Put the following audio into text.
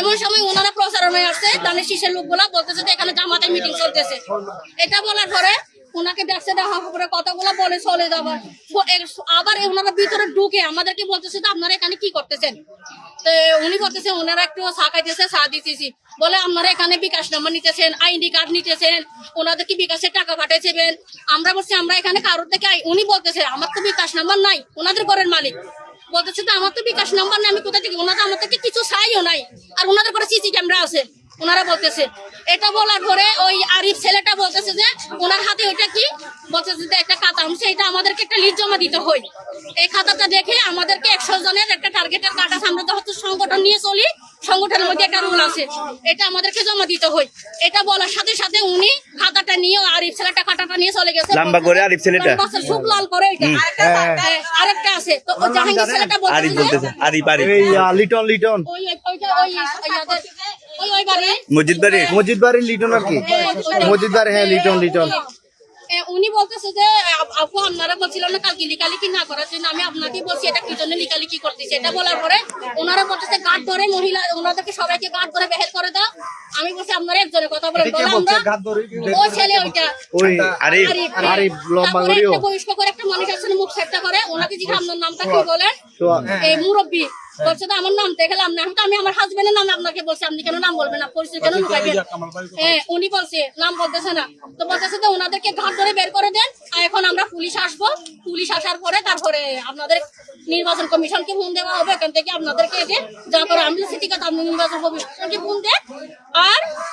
এমন সময় ওনারা প্রচারণায় আসছে দানের শীষের লোকগুলা বলতেছে যে এখানে জামাতের মিটিং চলতেছে। এটা বলার পরে ওনাকে দেখছে দেখা করে কথাগুলো বলে চলে যাবার আবার ওনারা ভিতরে ঢুকে আমাদেরকে বলতেছে তো আপনারা এখানে কি করতেছেন। তো উনি বলতেছে ওনারা একটু চা খাইতেছে, চা দিতেছি বলে আপনারা এখানে বিকাশ নাম্বার নিতেছেন, আইডি কার্ড নিতেছেন, ওনাদেরকে বিকাশের টাকা পাঠাইছেন। আমরা বলছি আমরা এখানে কারোর থেকে উনি বলতেছে আমার তো বিকাশ নাম্বার নাই, ওনাদের ঘরের মালিক বলতেছে তো আমার তো বিকাশ নাম্বার নাই, আমি কোথা থেকে, ওনারা আমার থেকে কিছু চাইও নাই, আর ওনাদের ঘরে সিসি ক্যামেরা আছে ওনারা বলতেছে। এটা বলার পরে ওই আরিফ ছেলেটা বলতেছে যে ওনার হাতে ওইটা কি বলতেছে যে একটা খাতা আছে, এটা আমাদেরকে একটা লিস্ট জমা দিতে হয়। এই খাতাটা দেখে আমাদেরকে 100 জনের একটা টার্গেটের কাটা, আমরা তো হচ্ছে সংগঠন নিয়ে চলি, সংগঠনের মধ্যে একটা রুল আছে, এটা আমাদেরকে জমা দিতে হয়। এটা বলার সাথে সাথে উনি খাতাটা নিয়ে আরিফ ছেলেটা খাতাটা নিয়ে চলে গেছে লম্বা করে আরিফ ছেলেটা খুব লাল করে। এটা আরেকটা আছে তো জাহাঙ্গীর ছেলেটা আরিফ বলতেছে বলতেছে আরিফ আরিফ এই লিটন লিটন ওই ওইটা ওই বাড়ি মসজিদ বাড়ি মসজিদ বাড়ির লিটন আর কি মসজিদ বাড়ি, হ্যাঁ লিটন লিটন। উনি বলতেছে যে আপু আপনারা বলছিলাম না কালকে লিকালিকি না করার জন্য, আমি আপনাকে বলছি এটা কি জন্য লিকালিকি করতেছি। এটা বলার পরে ওনারা বলতেছে গার্ড ধরে মহিলা ওনাদেরকে সবাইকে গার্ড ধরে বের করে দাও। আমি বলছি আপনারা একজনের কথা বলেন, ও ছেলে ওইটা ওই আরিফ আরিফ লম্বা তারপরে করিও একটা বয়স্ক করে একটা মানুষ আছে মুখ সেটটা করে, ওনাকে জিজ্ঞাসা আপনার নামটা কি বলেন, তো এই মুরব্বী বলছে তো আমার নাম দেখলাম না, আমি আমার হাজবেন্ডের নাম আপনাকে বলছি, আপনি কেন নাম বলবেন না, পরিচয় কেন লুকাইবেন। হ্যাঁ উনি বলছে নাম বলতেছে না, তো বলতেছে যে ওনাদেরকে ঘাট ধরে বের করে দেন। আর এখন আমরা পুলিশ আসবো, পুলিশ আসার পরে তারপরে আপনাদের নির্বাচন কমিশনকে ফোন দেওয়া হবে, এখান থেকে আপনাদেরকে যা করে আমি সিটি কথা আপনি নির্বাচন কমিশনকে ফোন দেন। আর